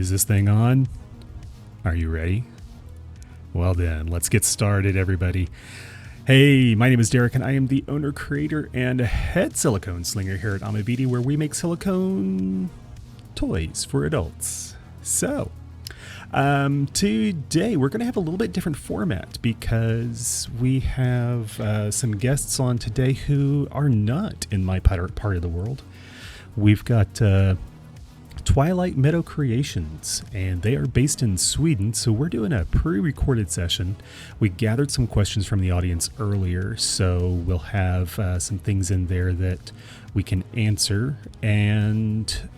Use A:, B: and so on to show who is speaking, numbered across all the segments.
A: Is this thing on? Are you ready? Well then, let's get started, everybody. Hey, my name is Derek, and I am the owner, creator, and head silicone slinger here at Amabidi, where we make silicone toys for adults. So, today we're going to have a little bit different format because we have some guests on today who are not in my part of the world. We've got Twilight Meadow Creations, and they are based in Sweden, so we're doing a pre-recorded session. We gathered some questions from the audience earlier, so we'll have some things in there that we can answer, and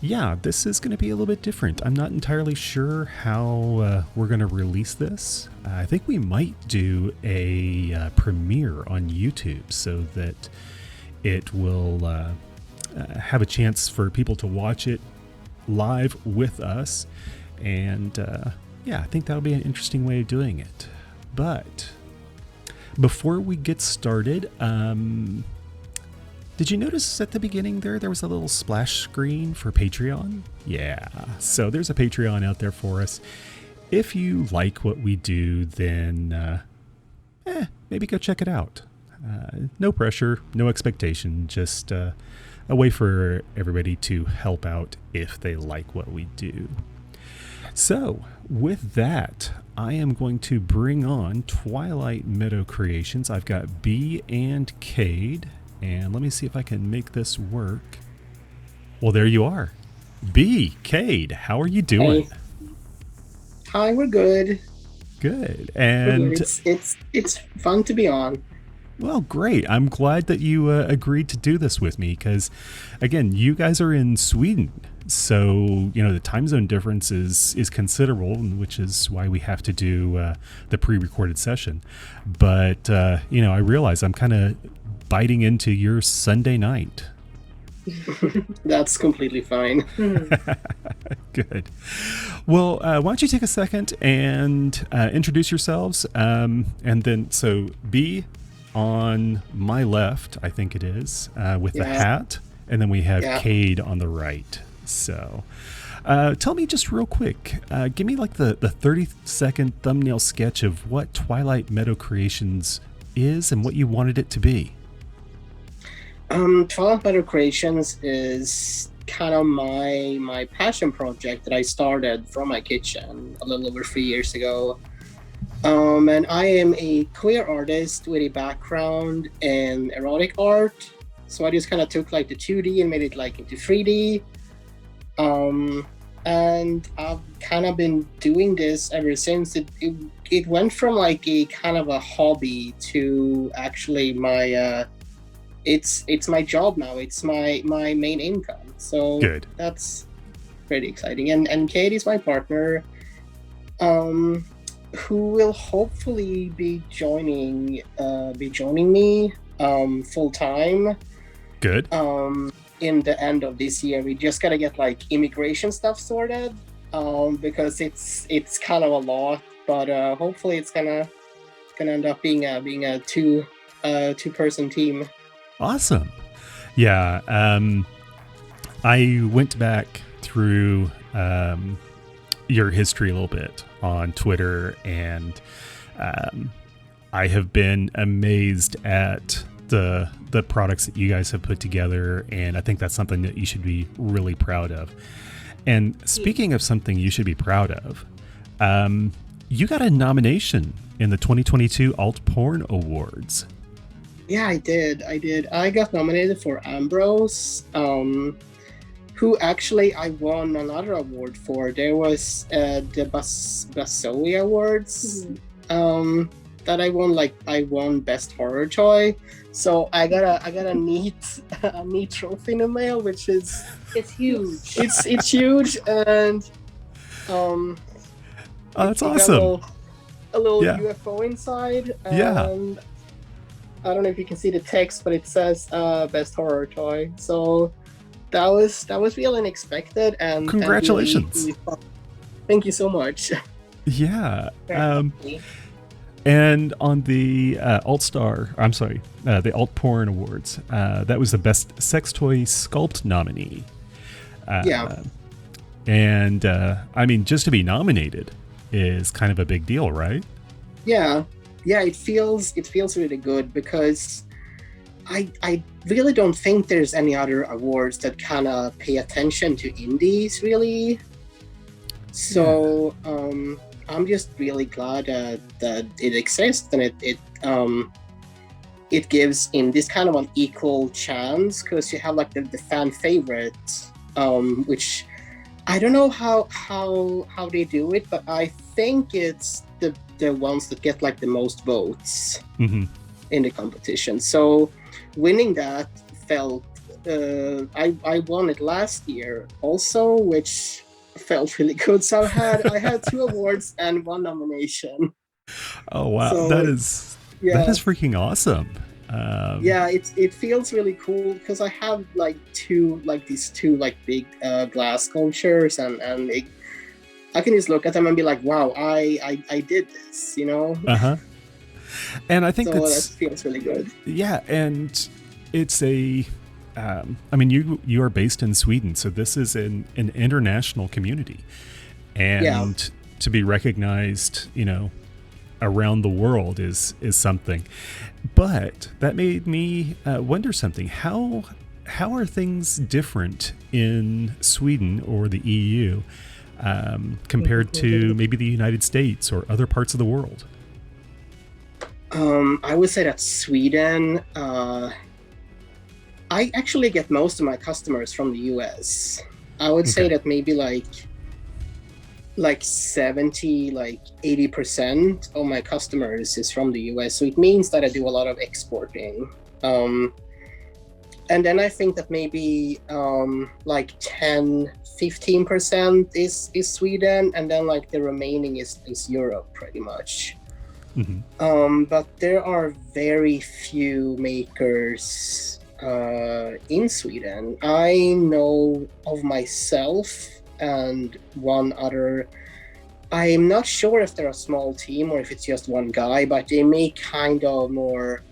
A: yeah, this is going to be a little bit different. I'm not entirely sure how we're going to release this. I think we might do a premiere on YouTube so that it will have a chance for people to watch it live with us. And yeah, I think that'll be an interesting way of doing it. But before we get started, did you notice at the beginning there was a little splash screen for Patreon? Yeah, so there's a Patreon out there for us. If you like what we do, then maybe go check it out. No pressure, no expectation, just a way for everybody to help out if they like what we do. So with that, I am going to bring on Twilight Meadow Creations. I've got B and Cayde, and let me see if I can make this work. Well, there you are. B, Cayde, how are you doing?
B: Hey. Hi, we're good.
A: Good. And
B: it's fun to be on.
A: Well, great. I'm glad that you agreed to do this with me because, again, you guys are in Sweden. So, you know, the time zone difference is considerable, which is why we have to do the pre-recorded session. But, you know, I realize I'm kind of biting into your Sunday night.
B: That's completely fine.
A: Good. Well, why don't you take a second and introduce yourselves? And then, so B on my left, I think it is, with the hat. And then we have Cayde on the right. So tell me just real quick, give me like the 30-second thumbnail sketch of what Twilight Meadow Creations is and what you wanted it to be.
B: Twilight Meadow Creations is kind of my passion project that I started from my kitchen a little over 3 years ago. And I am a queer artist with a background in erotic art. So I just kind of took like the 2D and made it like into 3D. And I've kind of been doing this ever since. It went from like a kind of a hobby to actually my it's my job now. It's my main income. So
A: good.
B: That's pretty exciting. And Cayde is my partner, who will hopefully be joining me full time.
A: Good.
B: In the end of this year. We just gotta get like immigration stuff sorted, because it's kind of a lot, but hopefully it's gonna end up being a two-person team.
A: Awesome. Yeah. I went back through your history a little bit on Twitter, and I have been amazed at the products that you guys have put together, and I think that's something that you should be really proud of. And speaking of something you should be proud of, you got a nomination in the 2022 Alt Porn Awards.
B: Yeah, I did. I got nominated for Ambrose, who actually I won another award for. There was the Basoi Awards that I won. Like I won Best Horror Toy, so I got a neat trophy in the mail, which is
C: it's huge.
B: It's huge, and
A: oh, that's awesome.
B: A little UFO inside. And I don't know if you can see the text, but it says Best Horror Toy. So that was really unexpected, and
A: congratulations.
B: Really fun. Thank you so much.
A: Yeah. And on the the Alt Porn Awards, that was the Best Sex Toy Sculpt nominee. And I mean, just to be nominated is kind of a big deal, right?
B: Yeah, yeah, it feels really good because I really don't think there's any other awards that kind of pay attention to indies really. So I'm just really glad that it exists, and it gives in this kind of an equal chance, because you have like the fan favorite, which I don't know how they do it, but I think it's the ones that get like the most votes in the competition. So winning that felt I won it last year also, which felt really good. So I had 2 awards and 1 nomination.
A: Oh wow,
B: So,
A: that is freaking awesome.
B: Yeah, it feels really cool because I have like these two big glass sculptures, and I can just look at them and be like, wow, I did this, you know.
A: And I think
B: so that feels really good.
A: Yeah, and it's a I mean, you are based in Sweden, so this is an international community, and to be recognized, you know, around the world is something. But that made me wonder something. How are things different in Sweden or the EU compared to maybe the United States or other parts of the world?
B: I would say that Sweden, I actually get most of my customers from the US. I would say that maybe like 70, 80% of my customers is from the US. So it means that I do a lot of exporting. And then I think that maybe 10-15% is Sweden, and then like the remaining is Europe pretty much. But there are very few makers in Sweden. I know of myself and one other. I'm not sure if they're a small team or if it's just one guy, but they make kind of more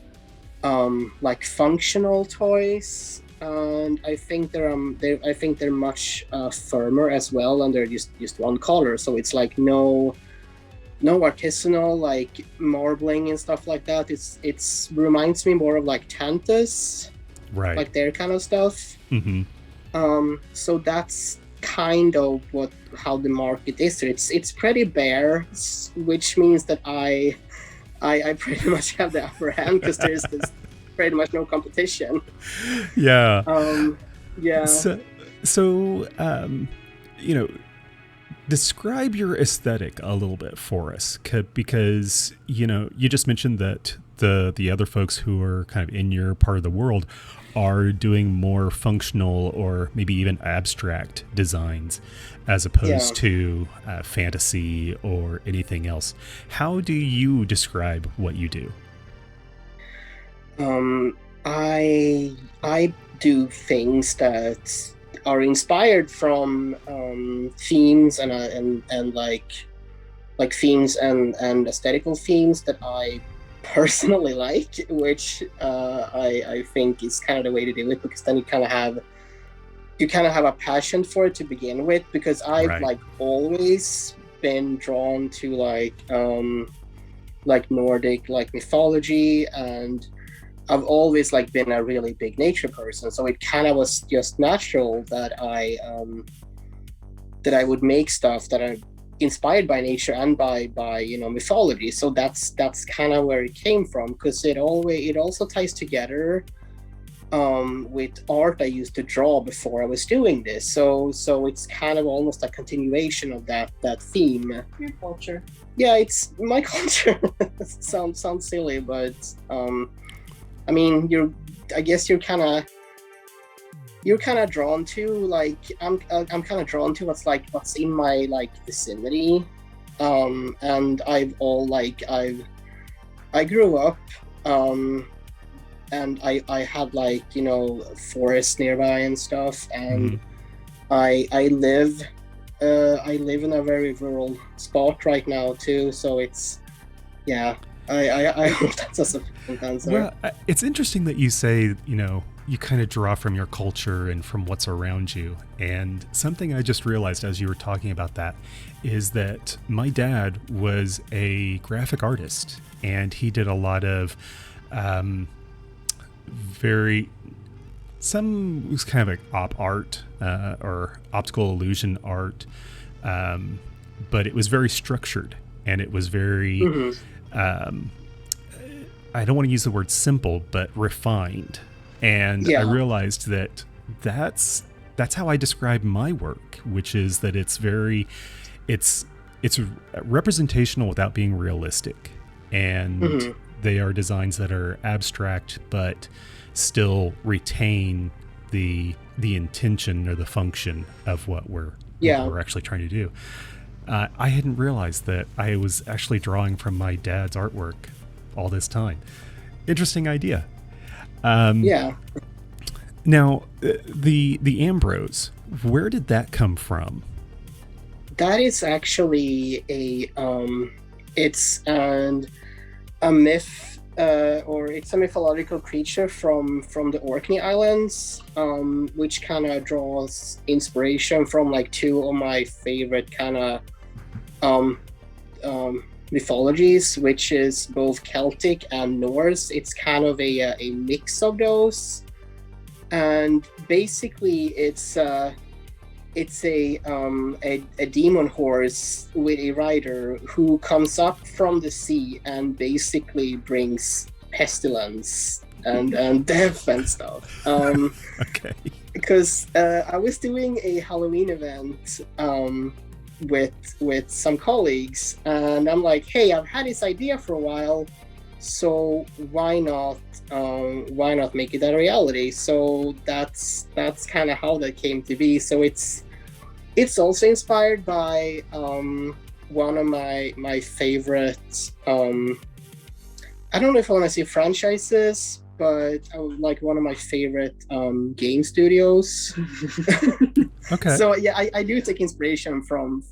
B: like functional toys, and I think they're much firmer as well, and they're just one color, so it's like no artisanal like marbling and stuff like that. It's reminds me more of like Tantus,
A: right?
B: Like their kind of stuff. So that's kind of how the market is. It's pretty bare, which means that I pretty much have the upper hand because there's pretty much no competition.
A: Yeah.
B: Yeah.
A: So you know, describe your aesthetic a little bit for us, because you know, you just mentioned that the other folks who are kind of in your part of the world are doing more functional or maybe even abstract designs as opposed to fantasy or anything else. How do you describe what you do?
B: I do things that are inspired from themes and like themes and aesthetical themes that I personally like, which I think is kind of the way to do it, because then you kind of have a passion for it to begin with, because I've like always been drawn to like Nordic like mythology, and I've always like been a really big nature person, so it kind of was just natural that I would make stuff that are inspired by nature and by you know, mythology. So that's kind of where it came from, because it also ties together with art I used to draw before I was doing this. So it's kind of almost a continuation of that theme.
C: Your culture.
B: Yeah, it's my culture. sounds silly, but I mean, I guess you're kind of drawn to, like, I'm kind of drawn to what's in my like vicinity, and I grew up, and I had like, you know, forests nearby and stuff, and I live in a very rural spot right now too, so it's I hope that's a sufficient answer.
A: Well, it's interesting that you say, you know, you kind of draw from your culture and from what's around you. And something I just realized as you were talking about that is that my dad was a graphic artist, and he did a lot of some was kind of like op art or optical illusion art, but it was very structured, and it was very I don't want to use the word simple, but refined. And I realized that that's how I describe my work, which is that it's representational without being realistic. And they are designs that are abstract, but still retain the intention or the function of what we're actually trying to do. I hadn't realized that I was actually drawing from my dad's artwork all this time. Interesting idea. Now, the Ambrose, where did that come from?
B: That is actually a myth, or it's a mythological creature from the Orkney Islands, which kind of draws inspiration from like two of my favorite kind of mythologies, which is both Celtic and Norse. It's kind of a mix of those, and basically it's a demon horse with a rider who comes up from the sea and basically brings pestilence and death and stuff.
A: Okay.
B: Because I was doing a Halloween event with some colleagues, and I'm like, hey, I've had this idea for a while, so why not make it a reality? So that's kind of how that came to be. So it's also inspired by one of my favorite, I don't know if I want to say franchises, but like one of my favorite game studios.
A: Okay.
B: So yeah, I do take inspiration from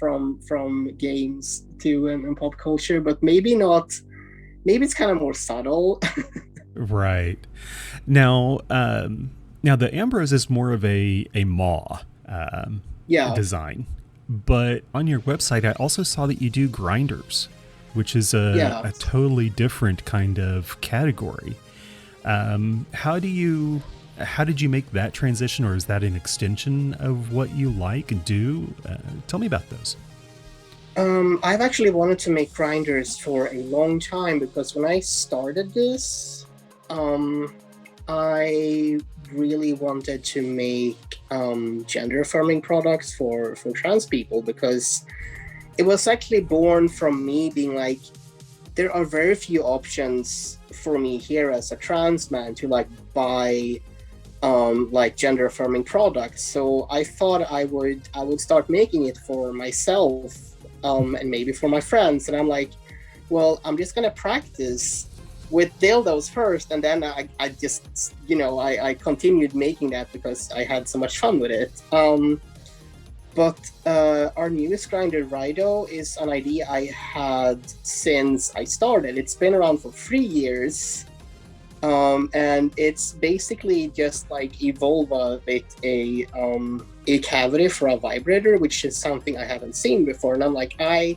B: games too, and pop culture, but maybe not. Maybe it's kind of more subtle.
A: Right. Now the Ambrose is more of a maw design, but on your website I also saw that you do grinders, which is a totally different kind of category. How did you make that transition, or is that an extension of what you like and do? Tell me about those.
B: I've actually wanted to make grinders for a long time, because when I started this, I really wanted to make gender affirming products for trans people, because it was actually born from me being like, there are very few options for me here as a trans man to like buy like gender affirming products. So I thought I would start making it for myself, and maybe for my friends. And I'm like, well, I'm just gonna practice with dildos first, and then I just, I continued making that because I had so much fun with it. But our newest grinder, Rido, is an idea I had since I started. It's been around for 3 years, and it's basically just like Evolva with a cavity for a vibrator, which is something I haven't seen before. And I'm like, I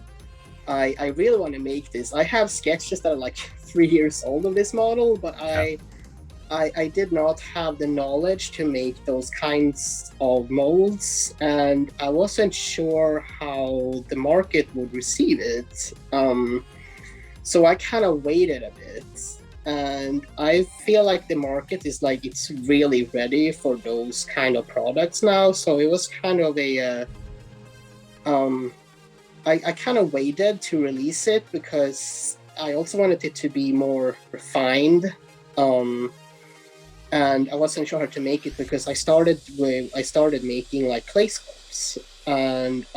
B: really want to make this. I have sketches that are like 3 years old of this model, but I did not have the knowledge to make those kinds of molds, and I wasn't sure how the market would receive it. So I kind of waited a bit, and I feel like the market is like, it's really ready for those kind of products now. So it was kind of a I kind of waited to release it because I also wanted it to be more refined. And I wasn't sure how to make it, because I started making like clay sculpts, and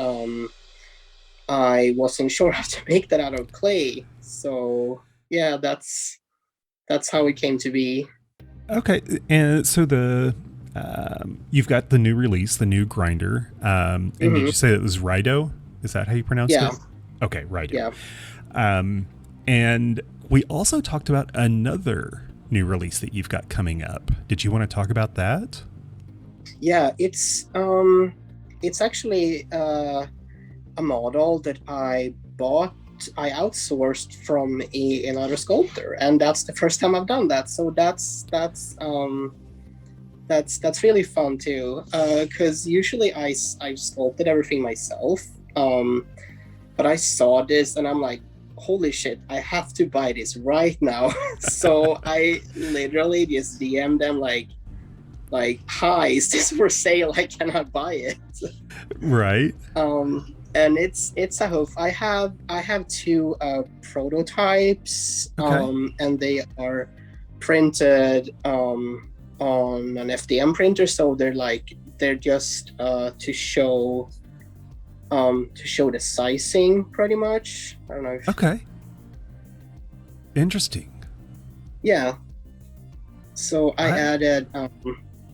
B: I wasn't sure how to make that out of clay. So yeah, that's how it came to be.
A: Okay, and so you've got the new release, the new grinder, and did you say that was Rido? Is that how you pronounced it? Okay, Rido.
B: Yeah.
A: And we also talked about another new release that you've got coming up. Did you want to talk about that?
B: Yeah, it's actually a model that I bought. I outsourced from another sculptor, and that's the first time I've done that. So that's really fun too. Because usually I've sculpted everything myself. But I saw this and I'm like, holy shit, I have to buy this right now. So I literally just DM'd them like, hi, is this for sale? I cannot buy it.
A: Right.
B: And it's a hoof. I have two prototypes,
A: Okay.
B: and they are printed on an FDM printer. So they're just to show the sizing, pretty much. I don't know if...
A: Okay. Interesting.
B: Yeah. So I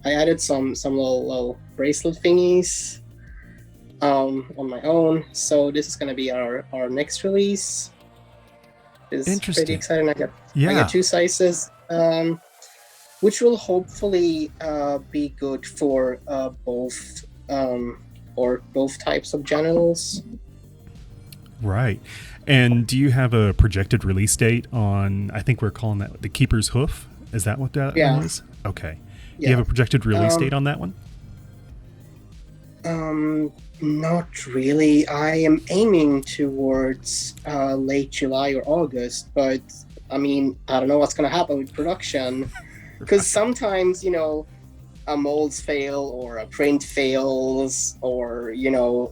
B: added some little bracelet thingies on my own. So this is gonna be our next release. It's pretty exciting. I got two sizes, which will hopefully be good for both types of genitals.
A: Right. And do you have a projected release date on, I think we're calling that the Keeper's Hoof? Is that what that one is? Okay. Do you have a projected release date on that one?
B: Not really. I am aiming towards late July or August, but I mean, I don't know what's going to happen with production, because sometimes, a molds fail or a print fails, or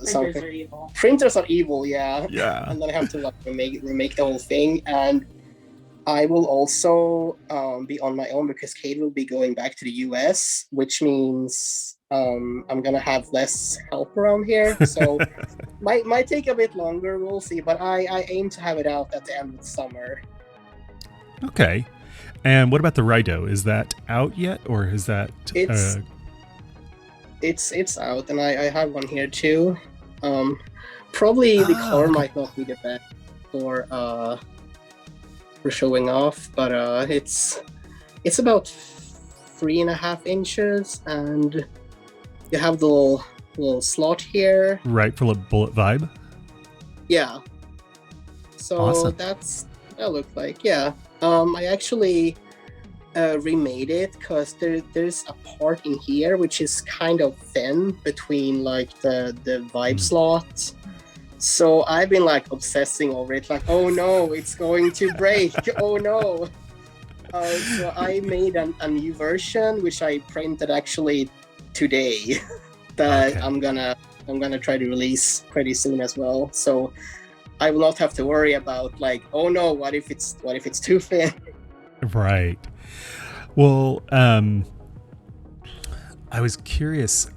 B: something. Printers are evil, yeah. And then I have to remake the whole thing. And I will also be on my own because Cayde will be going back to the US, which means I'm gonna have less help around here. So might take a bit longer. We'll see, but I aim to have it out at the end of the summer.
A: Okay. And what about the Rido? Is that out yet, or is that?
B: It's out, and I have one here too. Probably the color might not be the best for showing off, but it's about 3.5 inches, and you have the little slot here.
A: Right, for a bullet vibe.
B: Yeah. So
A: awesome.
B: That looked like, yeah. I actually remade it because there's a part in here which is kind of thin between like the vibe slot. So I've been like obsessing over it, like, oh no, it's going to break. Oh no. So I made a new version which I printed actually today that I'm gonna try to release pretty soon as well. So I will not have to worry about like, oh no, what if it's too thin?
A: Right. Well, I was curious.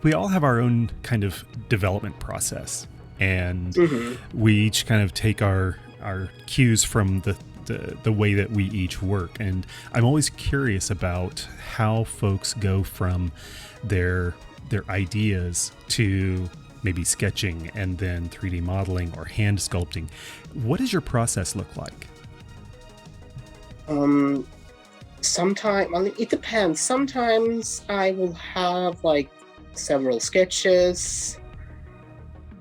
A: We all have our own kind of development process, and we each kind of take our cues from the way that we each work. And I'm always curious about how folks go from their ideas to maybe sketching and then 3D modeling or hand sculpting. What does your process look like?
B: It depends. Sometimes I will have like several sketches,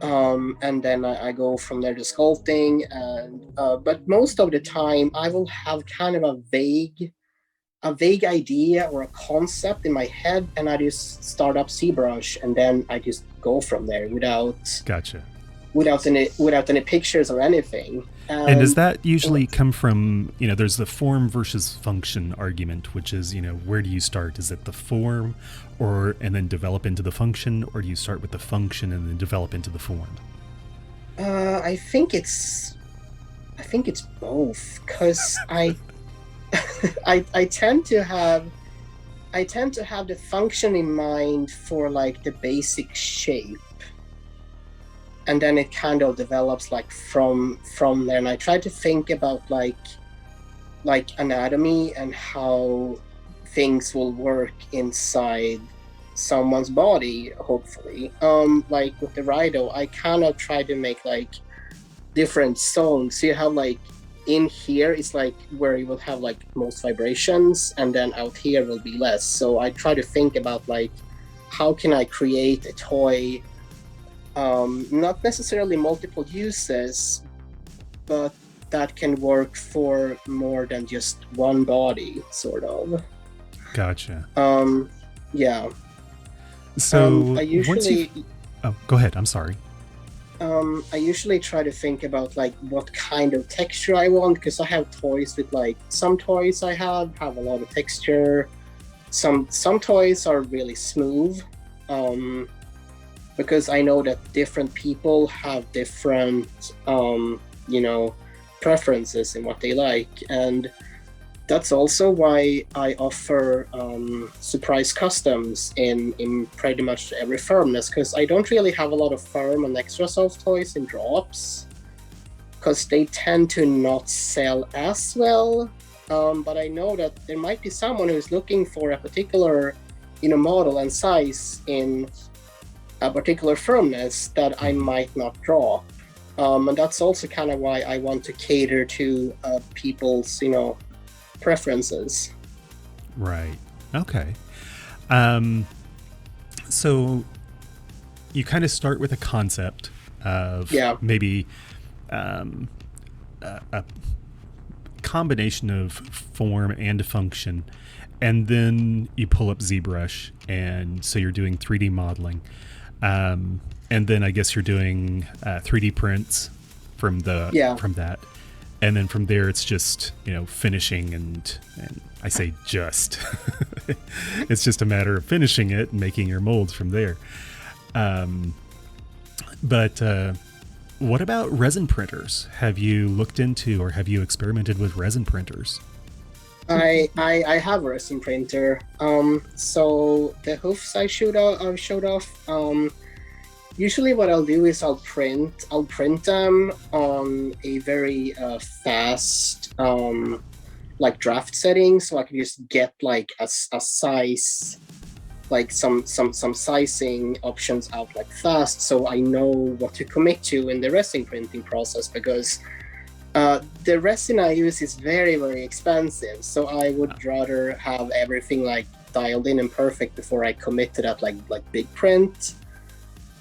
B: and then I go from there to sculpting, and but most of the time I will have kind of a vague idea or a concept in my head, and I just start up ZBrush, and then I just go from there without any pictures or anything.
A: And does that usually come from, there's the form versus function argument, which is, where do you start? Is it the form and then develop into the function, or do you start with the function and then develop into the form?
B: I think it's both, because I tend to have the function in mind for like the basic shape, and then it kind of develops like from there. And I try to think about like anatomy and how things will work inside someone's body, hopefully. Like with the Rido, I kind of try to make like different zones. So you have like in here is like where you will have like most vibrations, and then out here will be less. So I try to think about like, how can I create a toy, not necessarily multiple uses, but that can work for more than just one body, sort of.
A: Gotcha.
B: Yeah.
A: So
B: I usually
A: go ahead. I'm sorry.
B: I usually try to think about like what kind of texture I want, because I have toys with like, some toys I have a lot of texture. Some toys are really smooth, because I know that different people have different preferences in what they like, and that's also why I offer surprise customs in pretty much every firmness, because I don't really have a lot of firm and extra soft toys in drops, because they tend to not sell as well. But I know that there might be someone who's looking for a particular model and size in a particular firmness that I might not draw. And that's also kind of why I want to cater to people's preferences.
A: Right. Okay. So you kind of start with a concept of maybe a combination of form and function, and then you pull up ZBrush, and so you're doing 3D modeling, and then I guess you're doing 3D prints from that. And then from there, it's just, finishing, and I say just, it's just a matter of finishing it and making your molds from there. But what about resin printers? Have you looked into, or have you experimented with resin printers?
B: I have a resin printer. So the hoofs I showed off. Usually what I'll do is I'll print them on a very fast like draft setting, so I can just get like a size, like some sizing options out like fast, so I know what to commit to in the resin printing process, because the resin I use is very, very expensive, so I would rather have everything like dialed in and perfect before I commit to that like big print.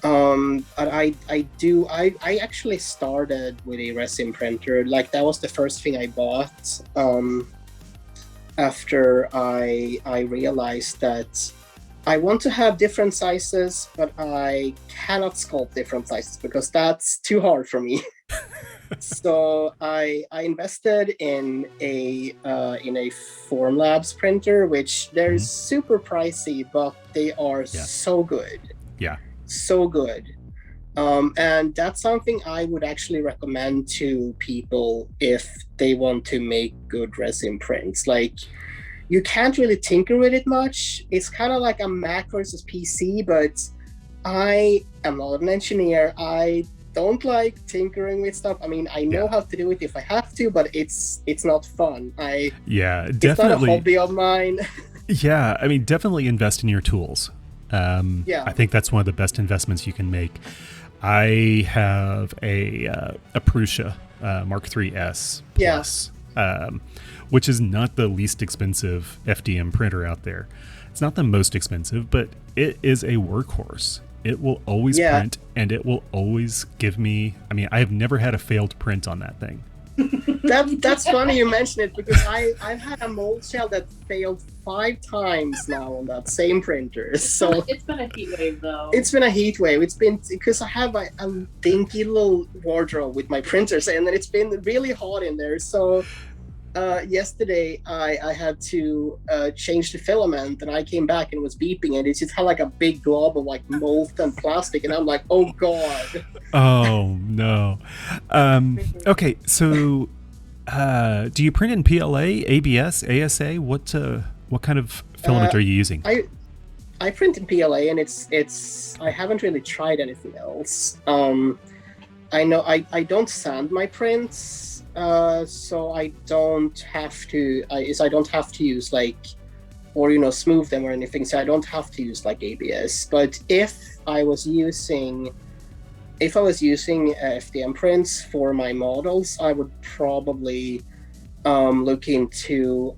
B: But I actually started with a resin printer. Like, that was the first thing I bought after I realized that I want to have different sizes, but I cannot sculpt different sizes because that's too hard for me. So I invested in a Formlabs printer, which they're super pricey, but they are so good.
A: Yeah.
B: So good. And that's something I would actually recommend to people if they want to make good resin prints. Like, you can't really tinker with it much. It's kind of like a Mac versus PC, but I am not an engineer. I don't like tinkering with stuff. I mean, I know how to do it if I have to, but it's not fun.
A: Definitely.
B: It's not a hobby of mine.
A: Yeah, I mean, definitely invest in your tools. I think that's one of the best investments you can make. I have a Prusa Mark III S Plus, which is not the least expensive FDM printer out there. It's not the most expensive, but it is a workhorse. It will always print, and it will always give me... I mean, I have never had a failed print on that thing.
B: That's funny you mention it, because I've had a mold shell that failed 5 times now on that same printer. So
C: it's been a heat wave, though.
B: It's been a heat wave. It's been because I have a dinky little wardrobe with my printers, and it's been really hot in there. So yesterday I had to change the filament, and I came back and it was beeping, and it just had like a big glob of like molten plastic, and I'm like, oh god.
A: Oh no. Okay, so do you print in PLA, ABS, ASA? What kind of filament are you using?
B: I print in PLA, and it's I haven't really tried anything else. I know I don't sand my prints, so I don't have to. I don't have to use like, or smooth them or anything. So I don't have to use like ABS. But if I was using if I was using FDM prints for my models, I would probably look into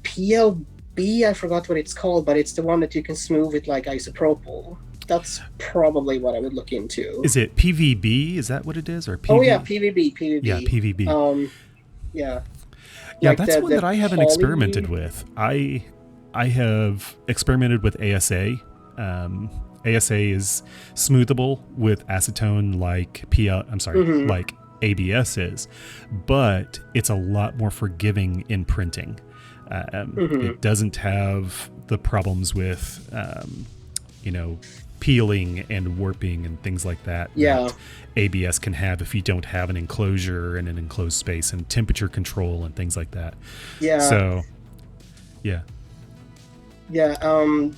B: PLB. I forgot what it's called, but it's the one that you can smooth with like isopropyl. That's probably what I would look into.
A: Is it PVB? Is that what it is? Or PV?
B: Oh yeah, PVB.
A: Yeah, PVB.
B: Yeah.
A: Yeah,
B: Like
A: that's one that I haven't
B: poly-
A: experimented with. I have experimented with ASA. ASA is smoothable with acetone like like ABS is, but it's a lot more forgiving in printing. It doesn't have the problems with, peeling and warping and things like that.
B: Yeah.
A: That ABS can have if you don't have an enclosure and an enclosed space and temperature control and things like that.
B: Yeah.
A: So, yeah.
B: Yeah,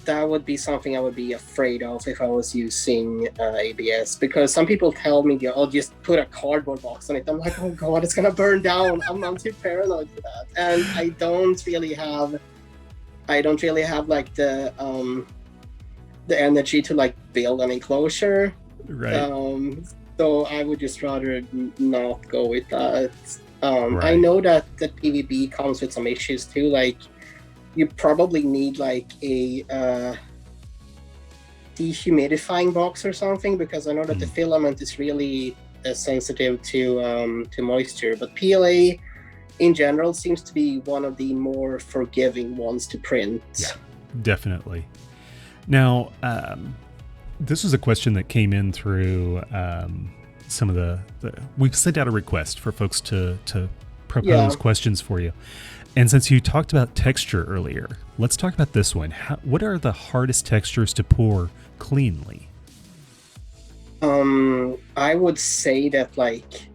B: that would be something I would be afraid of if I was using ABS, because some people tell me, I'll just put a cardboard box on it. I'm like, oh god, it's gonna burn down. I'm too paranoid for that, and I don't really have like the energy to like build an enclosure.
A: Right.
B: So I would just rather not go with that.
A: Right.
B: I know that the PVB comes with some issues too, like. You probably need like a dehumidifying box or something, because I know that the filament is really sensitive to moisture. But PLA in general seems to be one of the more forgiving ones to print.
A: Yeah, definitely. Now, this was a question that came in through some of the we've sent out a request for folks to propose questions for you. And since you talked about texture earlier, let's talk about this one. What are the hardest textures to pour cleanly?
B: I would say that like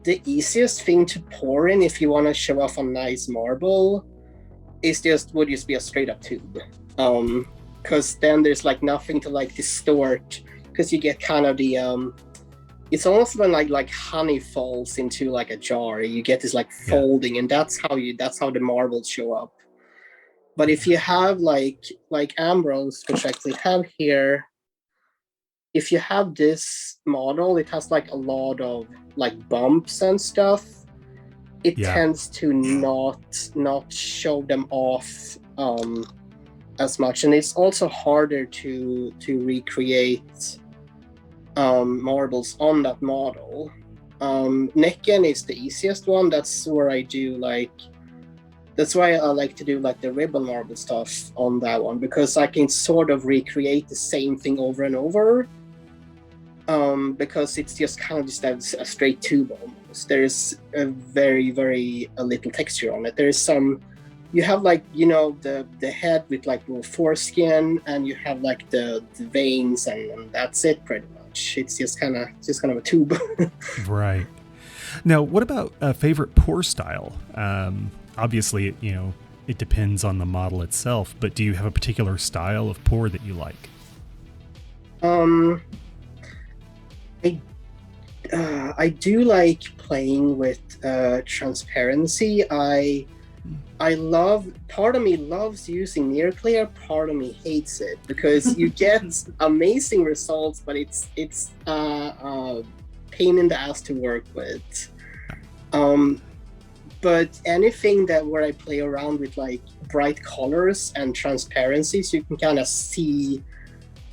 B: the easiest thing to pour in if you want to show off a nice marble would just be a straight up tube. Because then there's like nothing to like distort, because you get kind of the it's almost when like honey falls into like a jar. You get this like folding, and that's how the marbles show up. But if you have like Ambrose, which I actually have here, if you have this model, it has like a lot of like bumps and stuff. It tends to not show them off as much, and it's also harder to recreate marbles on that model. Nicken is the easiest one. That's where I do that's why I like to do like the ribbon marble stuff on that one, because I can sort of recreate the same thing over and over, because it's just kind of just a straight tube almost. There's a very, very little texture on it. There's some, you have like, the head with like more foreskin, and you have like the veins, and that's it pretty much. It's just kind of a tube.
A: Right. Now, what about a favorite pour style? Obviously, it depends on the model itself, but do you have a particular style of pour that you like?
B: I do like playing with transparency. Part of me loves using near clear, part of me hates it, because you get amazing results, but it's a pain in the ass to work with. But anything where I play around with like bright colors and transparency, so you can kind of see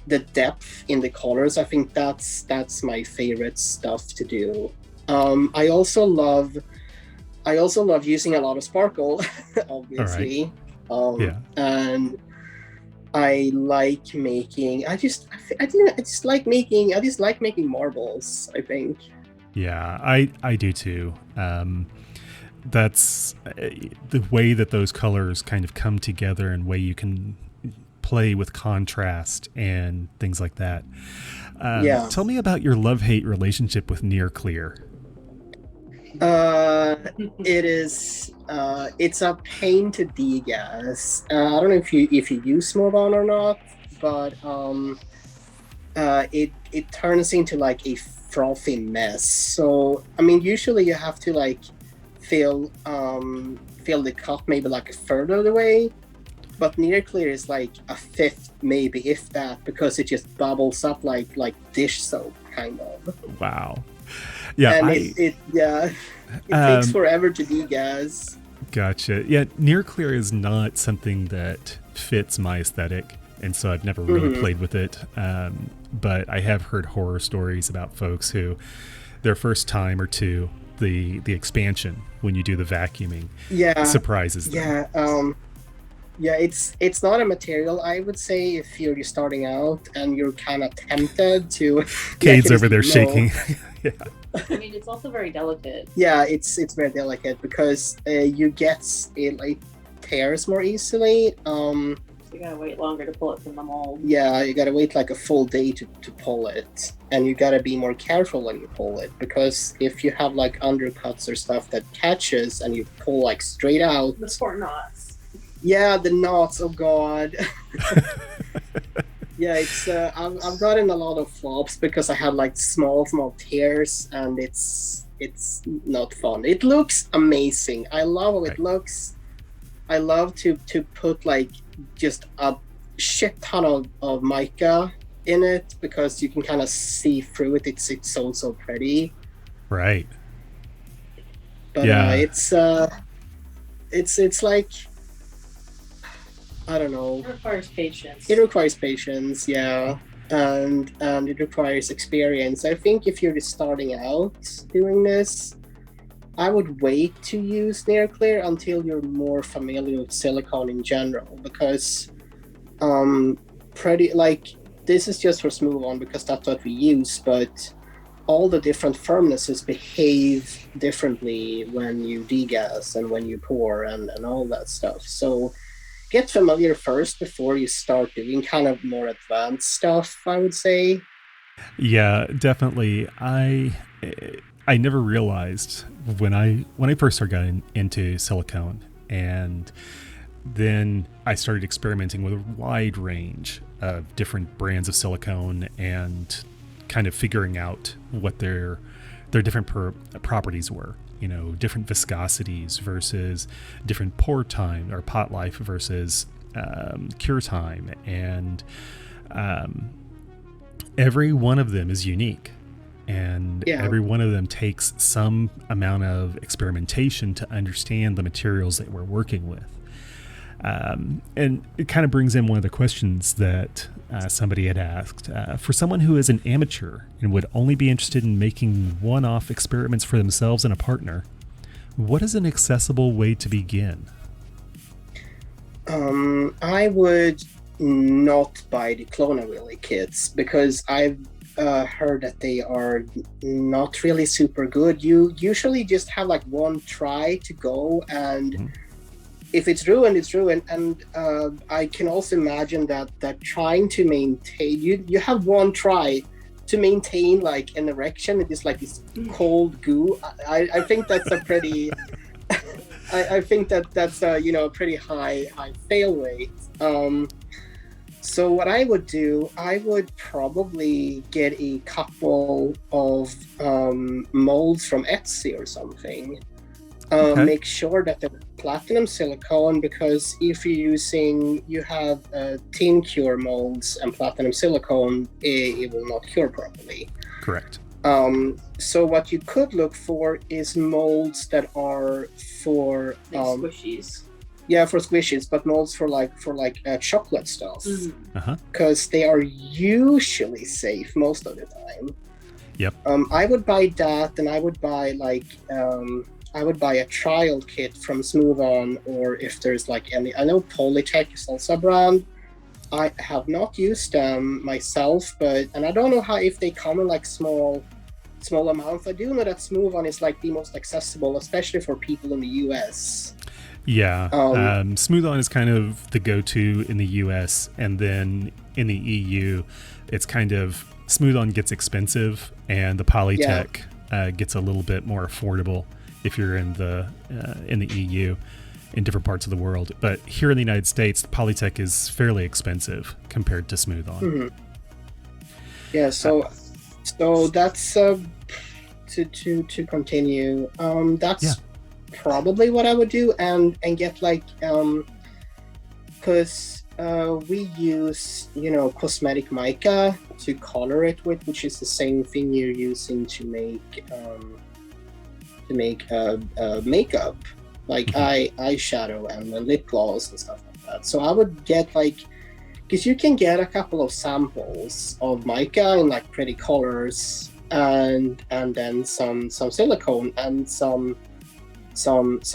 B: the depth in the colors, I think that's my favorite stuff to do. I also love using a lot of sparkle, obviously.
A: Right.
B: And I like making. I just like making marbles, I think.
A: Yeah, I do too. That's the way that those colors kind of come together, and way you can play with contrast and things like that. Tell me about your love-hate relationship with near clear. It's a pain to degas. I don't know if you use Smoban or not, but it turns into like a frothy mess. So I mean, usually you have to like fill the cup maybe like a third of the way,
B: but near clear is like a fifth, maybe if that, because it just bubbles up like dish soap kind of.
A: Wow. Yeah,
B: and it takes forever to degas.
A: Gotcha. Yeah, near clear is not something that fits my aesthetic, and so I've never really played with it. But I have heard horror stories about folks who their first time or two, the expansion when you do the vacuuming surprises them.
B: It's not a material, I would say, if you're just starting out and you're kind of tempted to.
A: Cayde's over there shaking. Yeah.
C: I mean, it's also very delicate.
B: Yeah, it's very delicate because it tears more easily.
C: So you gotta wait longer to pull it from the mold.
B: Yeah, you gotta wait like a full day to pull it, and you gotta be more careful when you pull it, because if you have like undercuts or stuff that catches and you pull like straight out.
C: The poor knots.
B: Yeah, the knots. Oh God. Yeah, it's I've gotten a lot of flops because I had like small tears, and it's not fun. It looks amazing. I love how it looks. I love to put like just a shit ton of mica in it, because you can kind of see through it. It's so pretty.
A: Right.
B: But it's like, I don't know.
C: It requires patience.
B: It requires patience, yeah, and it requires experience. I think if you're just starting out doing this, I would wait to use near clear until you're more familiar with silicone in general, because this is just for smooth on because that's what we use, but all the different firmnesses behave differently when you degas and when you pour and all that stuff. So get familiar first before you start doing kind of more advanced stuff, I would say.
A: Yeah, definitely. I never realized when I first started getting into silicone, and then I started experimenting with a wide range of different brands of silicone and kind of figuring out what their different properties were. You know, different viscosities versus different pour time or pot life versus cure time, and every one of them is unique, and every one of them takes some amount of experimentation to understand the materials that we're working with. And it kind of brings in one of the questions that somebody had asked. For someone who is an amateur and would only be interested in making one-off experiments for themselves and a partner, what is an accessible way to begin?
B: I would not buy the Clona Willy kits, because I've heard that they are not really super good. You usually just have like one try to go, and if it's ruined, it's ruined. And I can also imagine that trying to maintain, you have one try to maintain like an erection. It is like this cold goo. I think that's a pretty I think that's a pretty high fail rate. So what I would do, I would probably get a couple of molds from Etsy or something. Make sure that they're platinum silicone, because if you have tin cure molds and platinum silicone, it will not cure properly.
A: Correct.
B: So what you could look for is molds that are for
C: squishies.
B: Yeah, for squishies, but molds for chocolate stuff, because they are usually safe most of the time.
A: Yep.
B: I would buy that, and I would buy a trial kit from Smooth On, or if there's like any. I know Polytech is also a brand. I have not used them myself, and I don't know if they come in like small amounts. I do know that Smooth On is like the most accessible, especially for people in the US.
A: Yeah, Smooth On is kind of the go-to in the US, and then in the EU, it's kind of Smooth On gets expensive, and the Polytech gets a little bit more affordable if you're in the EU, in different parts of the world. But here in the United States, Polytech is fairly expensive compared to Smooth On.
B: Mm-hmm. Yeah, so that's to continue. That's probably what I would do, and get like because we use, cosmetic mica to color it with, which is the same thing you're using to make makeup, like eyeshadow and lip gloss and stuff like that. So I would get because you can get a couple of samples of mica in like pretty colors, and then some silicone and some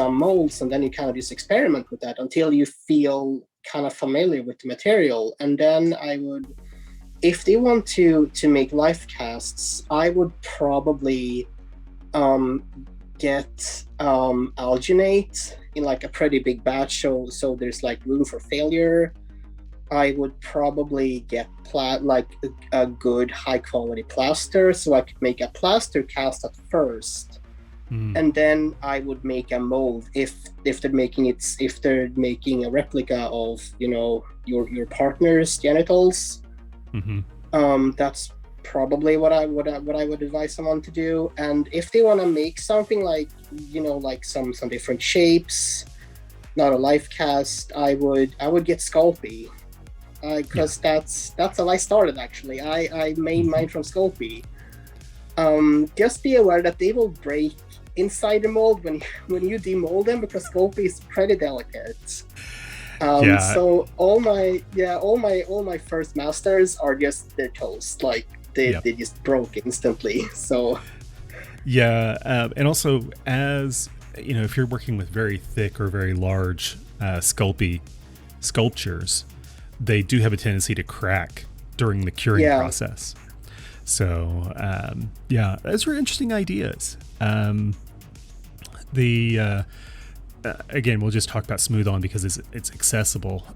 B: molds, and then you kind of just experiment with that until you feel kind of familiar with the material. And then I would, if they want to make life casts, I would probably get alginate in like a pretty big batch, so there's like room for failure. I would probably get a good high quality plaster, so I could make a plaster cast at first, and then I would make a mold if they're making a replica of your partner's genitals. That's probably what I would advise someone to do. And if they want to make something like some different shapes, not a life cast, I would get Sculpey, because that's how I started actually. I made mine from Sculpey. Just be aware that they will break inside the mold when you demold them, because Sculpey is pretty delicate. So all my first masters are just their toast, like they just broke instantly. So
A: and also, as if you're working with very thick or very large Sculpey sculptures, they do have a tendency to crack during the curing process. So those were interesting ideas. Again, we'll just talk about Smooth On because it's accessible.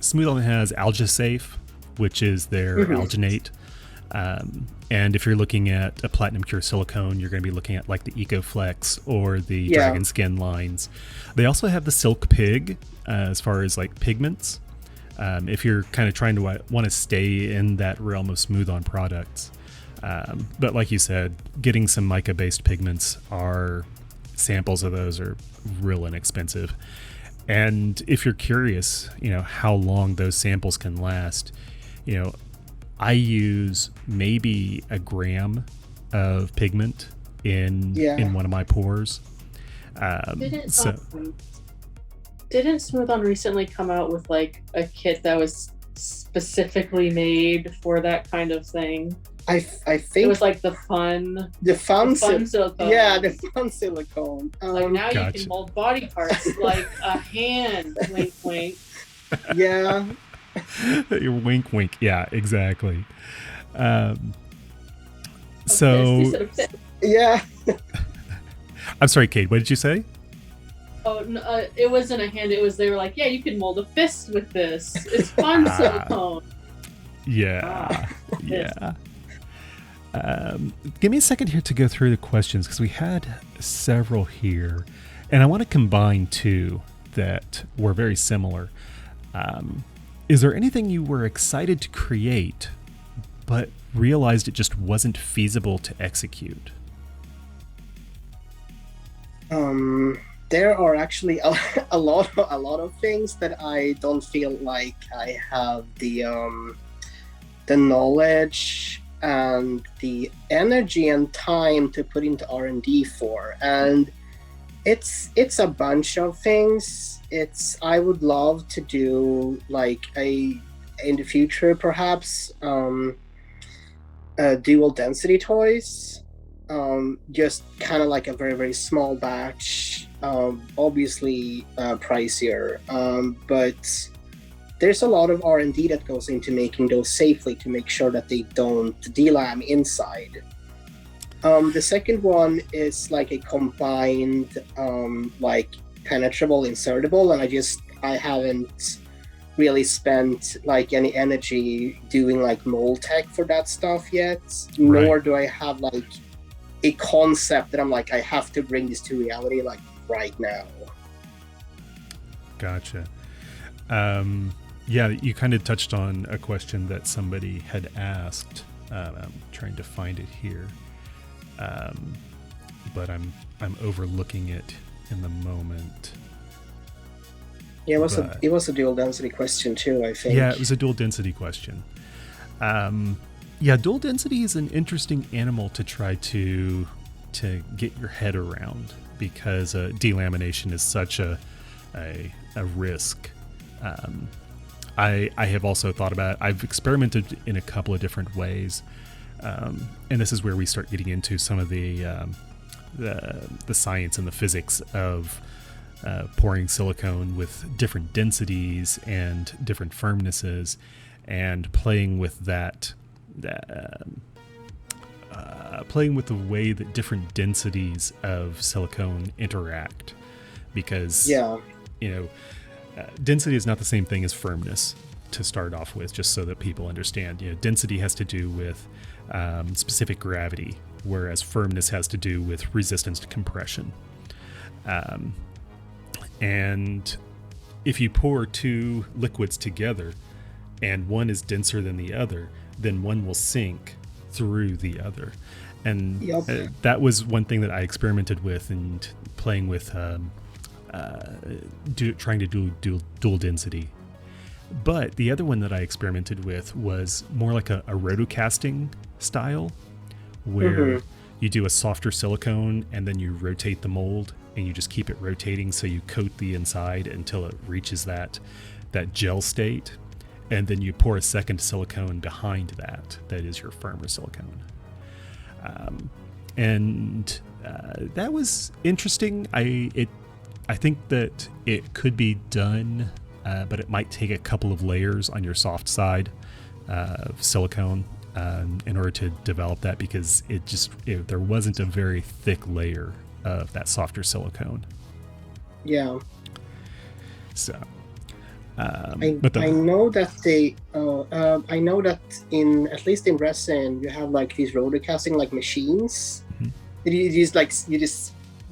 A: Smooth On has AlgaSafe, which is their alginate. And if you're looking at a platinum cure silicone, you're going to be looking at like the EcoFlex or the Dragon Skin lines. They also have the Silk Pig as far as like pigments. If you're kind of trying to want to stay in that realm of Smooth On products. But like you said, getting some mica-based pigments, samples of those are real inexpensive. And if you're curious, how long those samples can last, I use maybe a gram of pigment in one of my pours.
C: Didn't Smooth On recently come out with like a kit that was specifically made for that kind of thing?
B: I think
C: it was like the fun silicone.
B: Yeah, the fun silicone.
C: Like now you can mold body parts like a hand. Wink, wink.
B: Yeah.
A: Your wink, wink. Yeah, exactly. So.
B: Yeah.
A: I'm sorry, Cayde. What did you say?
C: Oh, no, it wasn't a hand. It was, they were like, yeah, you can mold a fist with this. It's fun silicone.
A: Yeah. Yeah. Give me a second here to go through the questions, because we had several here, and I want to combine two that were very similar. Is there anything you were excited to create, but realized it just wasn't feasible to execute?
B: There are actually a lot of things that I don't feel like I have the knowledge and the energy and time to put into R&D for, and it's a bunch of things. I would love to do like in the future perhaps dual density toys, just kind of like a very, very small batch, obviously pricier, but there's a lot of R&D that goes into making those safely to make sure that they don't delam inside. The second one is like a combined like penetrable insertable, and I haven't really spent like any energy doing like mold tech for that stuff yet, nor do I have like a concept that I'm like, I have to bring this to reality like right now.
A: Gotcha. Yeah, you kind of touched on a question that somebody had asked. I'm trying to find it here, but I'm overlooking it in the moment.
B: Yeah,
A: But
B: it was a dual density question too, I think.
A: yeah, it was a dual density question. Yeah, dual density is an interesting animal to try to get your head around because delamination is such a risk. I have also thought about it. I've experimented in a couple of different ways, and this is where we start getting into some of the science and the physics of pouring silicone with different densities and different firmnesses, and playing with that. Playing with the way that different densities of silicone interact, because density is not the same thing as firmness to start off with, just so that people understand. Density has to do with specific gravity, whereas firmness has to do with resistance to compression. And if you pour two liquids together and one is denser than the other, then one will sink through the other. And that was one thing that I experimented with and playing with trying to do dual density. But the other one that I experimented with was more like a rotocasting style, where you do a softer silicone and then you rotate the mold and you just keep it rotating, so you coat the inside until it reaches that gel state, and then you pour a second silicone behind that is your firmer silicone. And that was interesting. I think that it could be done, but it might take a couple of layers on your soft side of silicone in order to develop that, because there wasn't a very thick layer of that softer silicone.
B: Yeah.
A: So
B: I know that I know that in, at least in resin, you have like these rotocasting like machines. You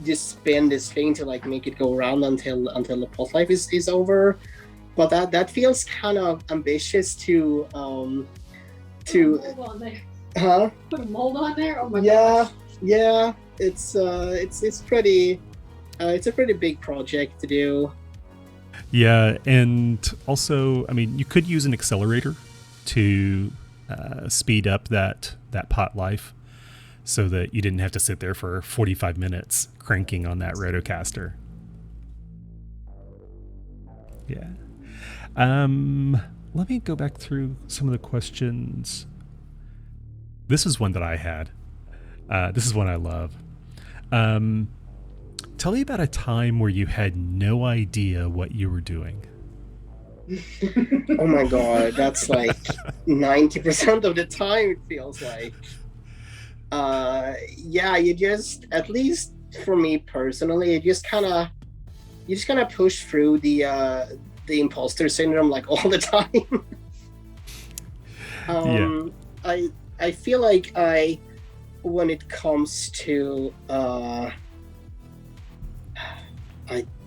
B: just spin this thing to like make it go around until the pot life is over. But that feels kind of ambitious to
C: Put a mold on there.
B: Huh?
C: Put a mold on there. Oh my gosh.
B: Yeah. It's pretty. It's a pretty big project to do.
A: Yeah, and also, I mean, you could use an accelerator to speed up that pot life, so that you didn't have to sit there for 45 minutes cranking on that rotocaster. Yeah. Let me go back through some of the questions. This is one that I had. This is one I love. Tell me about a time where you had no idea what you were doing.
B: Oh my god, that's like 90% of the time, it feels like. You just, at least for me personally, you just kind of push through the imposter syndrome like all the time. I feel like when it comes to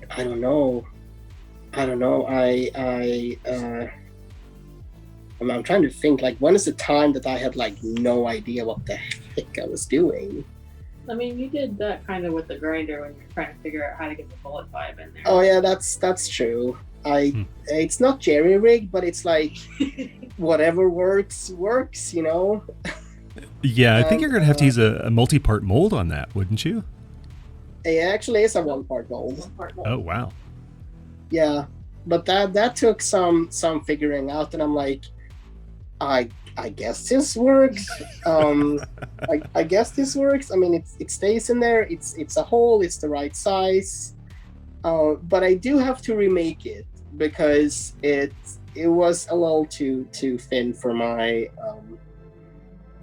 B: I don't know. I'm trying to think, like, when is the time that I had like no idea what the heck I was doing?
C: I mean, you did that kind of with the grinder when you're trying to figure out how to get the bullet vibe in there.
B: Oh yeah, that's true. It's not jerry rigged, but it's like whatever works, you know.
A: Yeah, I think you're gonna have to use a multi-part mold on that, wouldn't you?
B: It actually is a one-part mold.
A: Oh wow.
B: Yeah, but that took some figuring out, and I'm like, I guess this works. I guess this works. I mean, it stays in there. It's a hole. It's the right size. But I do have to remake it because it was a little too thin for my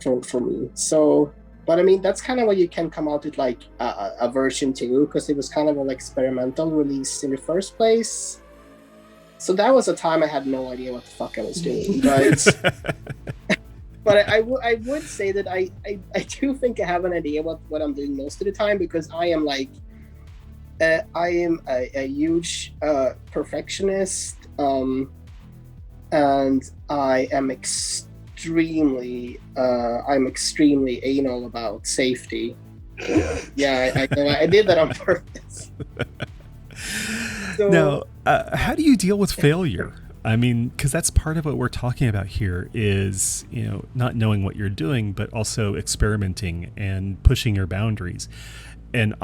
B: for me. So, but I mean, that's kind of what you can come out with, like a version 2, because it was kind of an experimental release in the first place. So that was a time I had no idea what the fuck I was doing. But I would say that I do think I have an idea what I'm doing most of the time, because I am like I am a huge perfectionist, and I am extremely anal about safety. Yeah, I did that on purpose.
A: Now, how do you deal with failure? I mean, because that's part of what we're talking about here is, not knowing what you're doing, but also experimenting and pushing your boundaries. And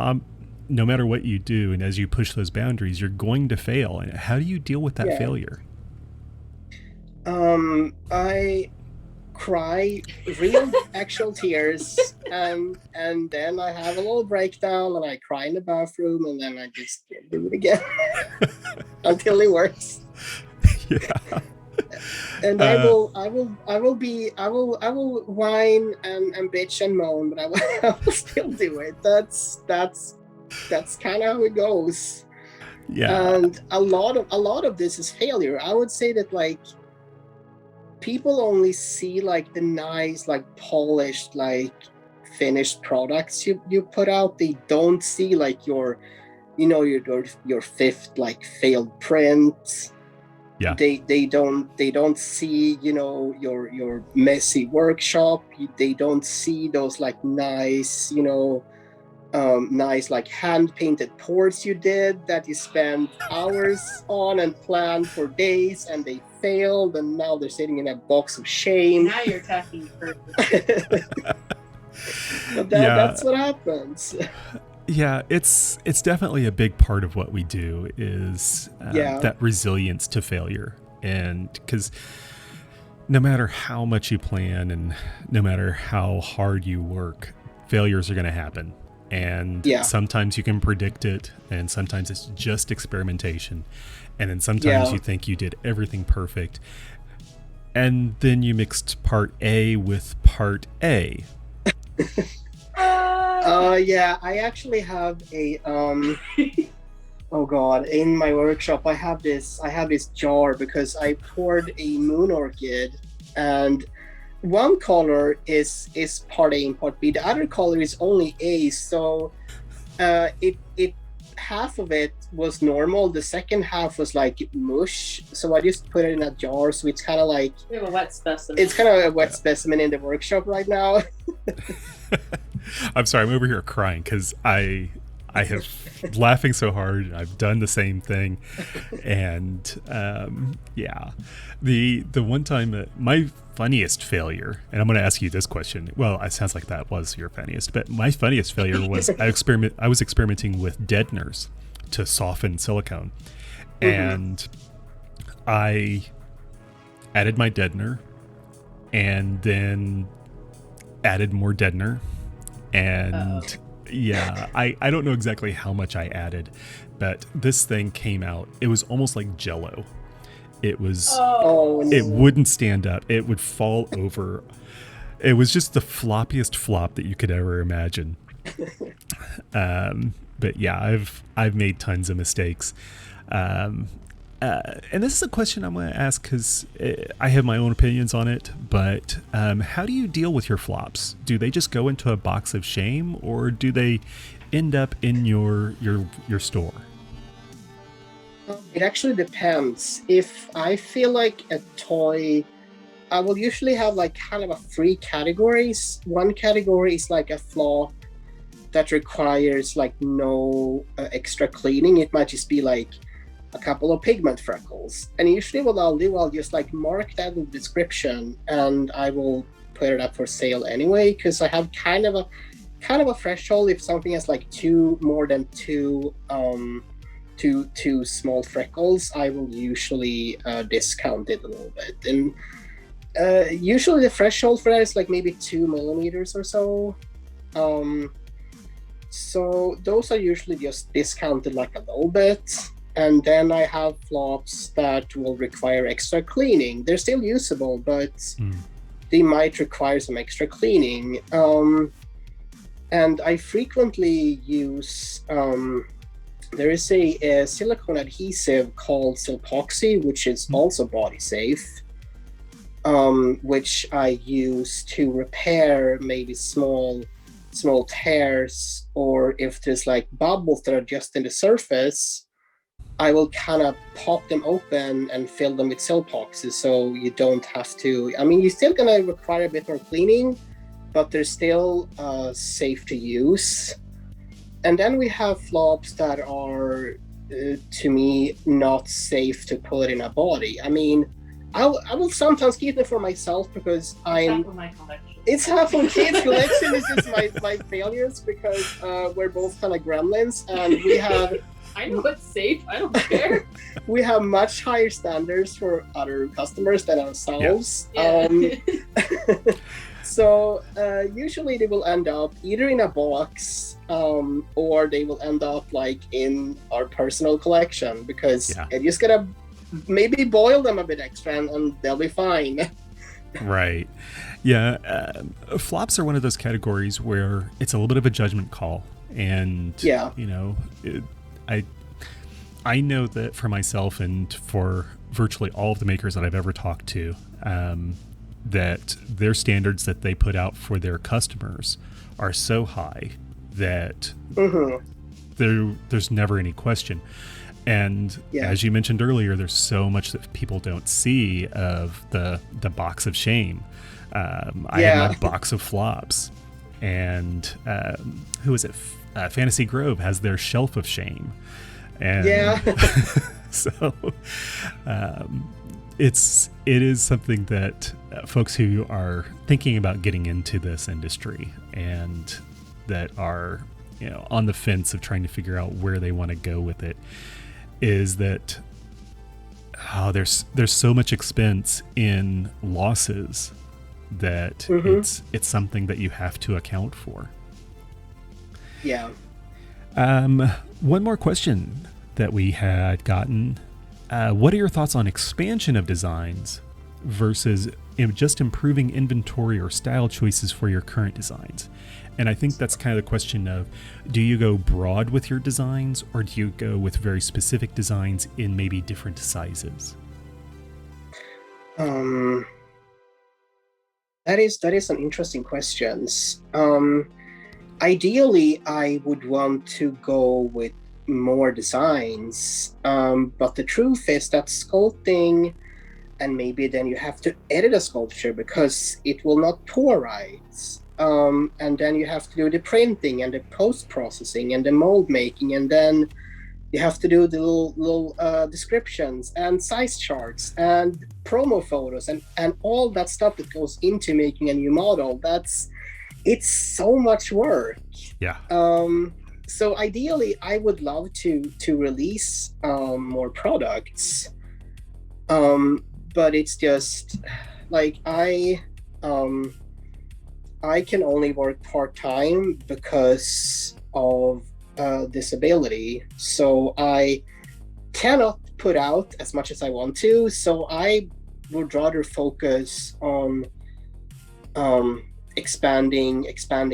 A: no matter what you do, and as you push those boundaries, you're going to fail. And how do you deal with that failure?
B: I cry real actual tears, and then I have a little breakdown and I cry in the bathroom, and then I just do it again until it works.
A: Yeah.
B: And I will whine and bitch and moan, but I will still do it. That's kind of how it goes.
A: Yeah.
B: And a lot of this is failure. I would say that like people only see like the nice, like polished, like finished products you put out. They don't see like your fifth like failed print.
A: Yeah.
B: They don't see your messy workshop. They don't see those like nice nice like hand painted ports you did that you spent hours on and planned for days, and they failed, and now they're sitting in a box of shame.
C: Now you're attacking the person.
B: But that's what happens.
A: Yeah, it's definitely a big part of what we do is that resilience to failure. And because no matter how much you plan and no matter how hard you work, failures are going to happen. And sometimes you can predict it, and sometimes it's just experimentation. And then sometimes you think you did everything perfect. And then you mixed part A with part A.
B: I actually have a oh god, in my workshop I have this jar because I poured a moon orchid, and one color is part A and part B. The other color is only A, so it half of it was normal, the second half was like mush, so I just put it in a jar, so it's kind of like
C: we have a wet specimen.
B: It's kind of a wet specimen in the workshop right now.
A: I'm sorry, I'm over here crying because I have laughing so hard. I've done the same thing, and the one time my funniest failure, and I'm going to ask you this question. Well, it sounds like that was your funniest, but my funniest failure was I was experimenting with deadeners to soften silicone, and I added my deadener, and then added more deadener. And I don't know exactly how much I added, but this thing came out. It was almost like Jello. It was, it wouldn't stand up. It would fall over. It was just the floppiest flop that you could ever imagine. But yeah, I've made tons of mistakes. And this is a question I'm going to ask because I have my own opinions on it, but how do you deal with your flops? Do they just go into a box of shame, or do they end up in your store?
B: It actually depends. If I feel like a toy, I will usually have like kind of 3 categories. One category is like a flop that requires like no extra cleaning. It might just be like a couple of pigment freckles, and usually what I'll do, I'll just like mark that in the description, and I will put it up for sale anyway, because I have kind of a threshold. If something has like more than two small freckles, I will usually discount it a little bit, and usually the threshold for that is like maybe 2 millimeters or so. So those are usually just discounted like a little bit. And then I have flops that will require extra cleaning. They're still usable, but they might require some extra cleaning. And I frequently use, there is a silicone adhesive called Silpoxy, which is also body safe, which I use to repair maybe small tears, or if there's like bubbles that are just in the surface, I will kind of pop them open and fill them with Silpoxy, so you don't have to. I mean, you're still gonna require a bit more cleaning, but they're still safe to use. And then we have flops that are to me not safe to put in a body. I mean, I will sometimes keep them for myself because it's half of Cayde's collection. Is just my failures because we're both kind of gremlins, and we have.
C: I know it's safe. I don't care.
B: We have much higher standards for other customers than ourselves.
C: Yeah.
B: So usually they will end up either in a box or they will end up like in our personal collection because you just gotta maybe boil them a bit extra and they'll be fine.
A: Right. Yeah. Flops are one of those categories where it's a little bit of a judgment call. And, you know, I know that for myself and for virtually all of the makers that I've ever talked to, that their standards that they put out for their customers are so high that there's never any question. And as you mentioned earlier, there's so much that people don't see of the box of shame. I have my box of flops, and who is it? Fantasy Grove has their shelf of shame, and so it is something that folks who are thinking about getting into this industry and that are, you know, on the fence of trying to figure out where they want to go with it, is that there's so much expense in losses that it's something that you have to account for.
B: Yeah.
A: One more question that we had gotten. What are your thoughts on expansion of designs versus just improving inventory or style choices for your current designs? And I think that's kind of the question of, do you go broad with your designs or do you go with very specific designs in maybe different sizes?
B: That is some interesting questions. Ideally, I would want to go with more designs, but the truth is that sculpting, and maybe then you have to edit a sculpture because it will not pour right. And then you have to do the printing and the post-processing and the mold making, and then you have to do the little descriptions and size charts and promo photos and all that stuff that goes into making a new model. It's so much work.
A: Yeah.
B: So ideally, I would love to release more products, but it's just like I can only work part-time because of disability, so I cannot put out as much as I want to. So I would rather focus on expanding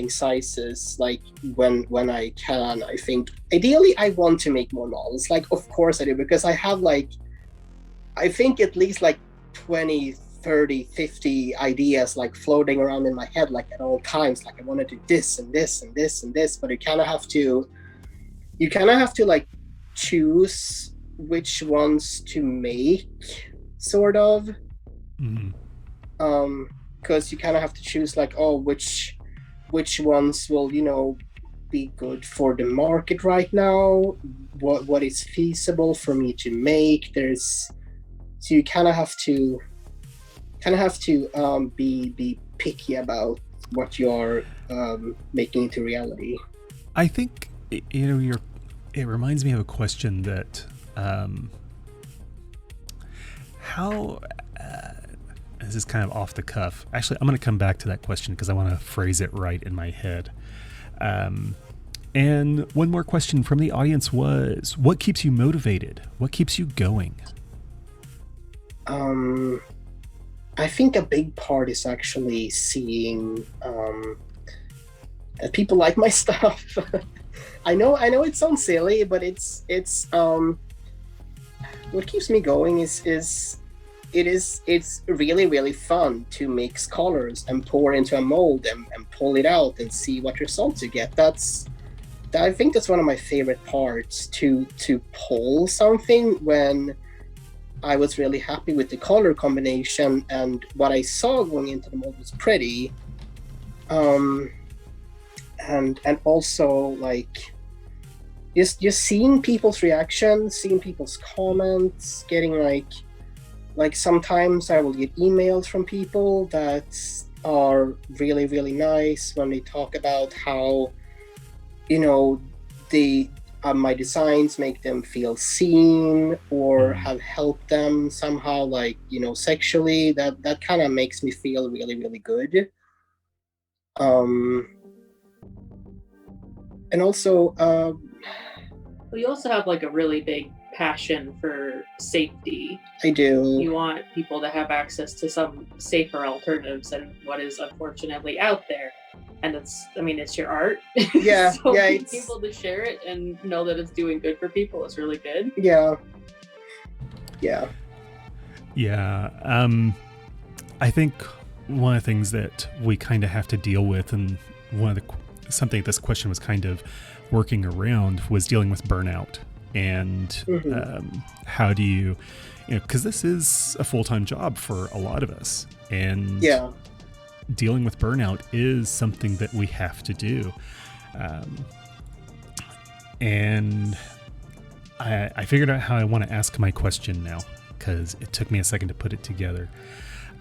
B: sizes, like when I can. I think ideally I want to make more models, like of course I do, because I have like I think at least like 20, 30, 50 ideas like floating around in my head like at all times, like I want to do this and this and this and this, but you kind of have to like choose which ones to make, sort of. Because you kind of have to choose like, which ones will, you know, be good for the market right now, what is feasible for me to make. So you kind of have to be picky about what you're making into reality.
A: I think, you know, it reminds me of a question that this is kind of off the cuff. Actually, I'm going to come back to that question because I want to phrase it right in my head. And one more question from the audience was, what keeps you motivated? What keeps you going?
B: I think a big part is actually seeing that people like my stuff. I know it sounds silly, but it's what keeps me going is it's really, really fun to mix colors and pour into a mold and pull it out and see what results you get. I think that's one of my favorite parts, to pull something when I was really happy with the color combination and what I saw going into the mold was pretty. And also like just seeing people's reactions, seeing people's comments, getting like sometimes I will get emails from people that are really, really nice when they talk about how, you know, they my designs make them feel seen or have helped them somehow, like, you know, sexually. That kind of makes me feel really, really good. And also,
C: Well, you also have like a really big passion for safety.
B: I do.
C: You want people to have access to some safer alternatives than what is unfortunately out there. And it's your art.
B: Yeah,
C: so
B: yeah.
C: being able to share it and know that it's doing good for people is really good.
B: Yeah.
A: I think one of the things that we kind of have to deal with, and something this question was kind of working around, was dealing with burnout. And how do you know, because this is a full-time job for a lot of us, and dealing with burnout is something that we have to do. And I figured out how I want to ask my question now, because it took me a second to put it together.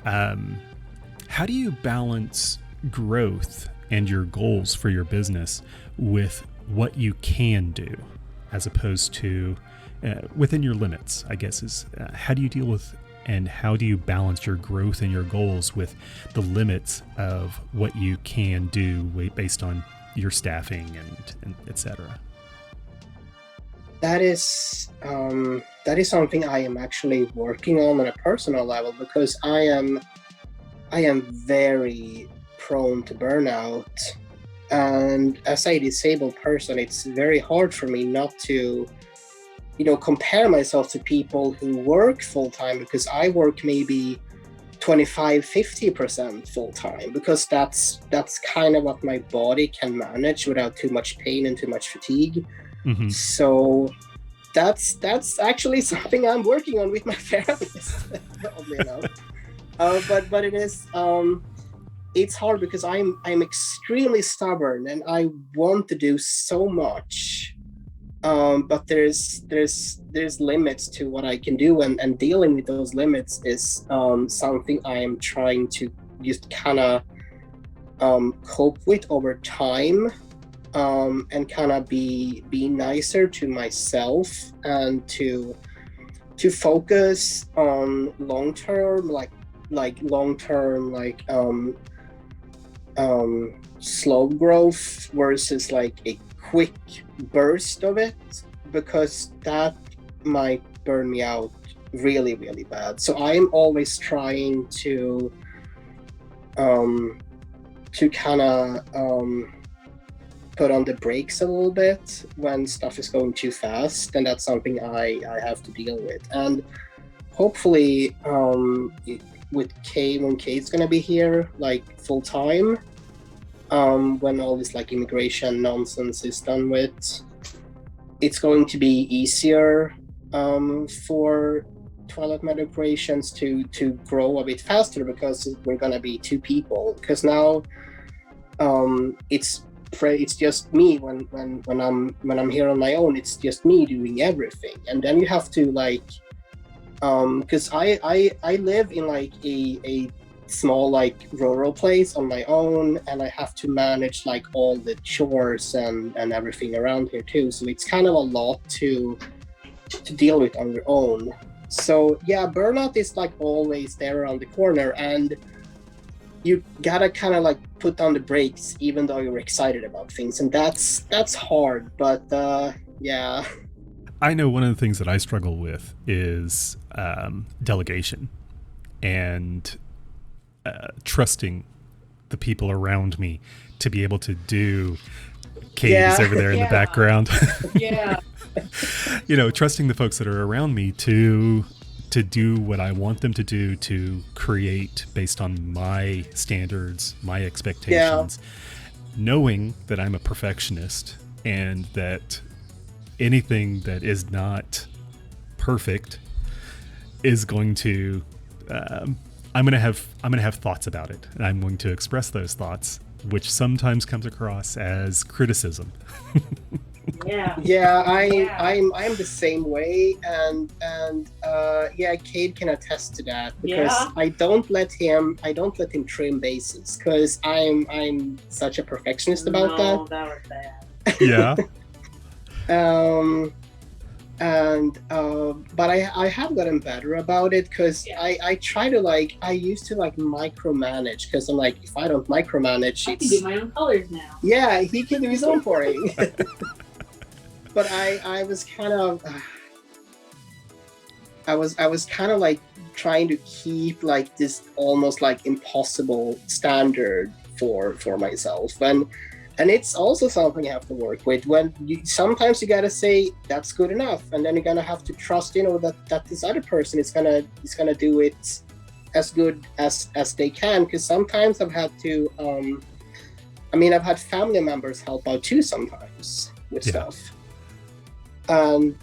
A: How do you balance growth and your goals for your business with what you can do, as opposed to within your limits, I guess, is how do you deal with, and how do you balance your growth and your goals with the limits of what you can do based on your staffing and et cetera?
B: That is something I am actually working on a personal level, because I am very prone to burnout. And as a disabled person, it's very hard for me not to, you know, compare myself to people who work full-time, because I work maybe 25-50% full-time, because that's kind of what my body can manage without too much pain and too much fatigue. So that's actually something I'm working on with my therapist, oddly enough. But it is it's hard, because I'm extremely stubborn and I want to do so much, but there's limits to what I can do, and dealing with those limits is something I am trying to just kind of cope with over time, and kind of be nicer to myself, and to focus on long-term slow growth versus like a quick burst of it, because that might burn me out really, really bad. So I'm always trying to kind of put on the brakes a little bit when stuff is going too fast, and that's something I have to deal with. And hopefully with Cayde, when Cayde's gonna be here like full time, when all this like immigration nonsense is done with, it's going to be easier for Twilight Meadow Creations to grow a bit faster, because we're gonna be 2 people. Because now it's just me when I'm here on my own. It's just me doing everything, and then you have to like because I live in like a small like rural place on my own, and I have to manage like all the chores and everything around here too. So it's kind of a lot to deal with on your own. So yeah, burnout is like always there around the corner, and you gotta kind of like put on the brakes even though you're excited about things, and that's hard. But yeah.
A: I know one of the things that I struggle with is delegation and trusting the people around me to be able to do. Cayde's over there in the background.
C: Yeah.
A: You know, trusting the folks that are around me to do what I want them to do, to create based on my standards, my expectations, knowing that I'm a perfectionist and that anything that is not perfect is going to I'm going to have thoughts about it, and I'm going to express those thoughts, which sometimes comes across as criticism.
C: Yeah.
B: Yeah,
C: Yeah.
B: I'm the same way, and yeah, Cayde can attest to that because
C: Yeah.
B: I don't let him trim bases because I'm such a perfectionist about
C: No, that was bad.
A: Yeah.
B: that. And but I have gotten better about it because
C: Yeah.
B: I try to I used to micromanage because I'm like, if I don't micromanage,
C: I can do my own colors now.
B: yeah, he can do his own pouring. But I was kind of I was kind of trying to keep this almost impossible standard for myself, and it's also something you have to work with. When sometimes you gotta say that's good enough, and then you're gonna have to trust that this other person is gonna do it as good as they can. Because sometimes I've had to I've had family members help out too sometimes with stuff. And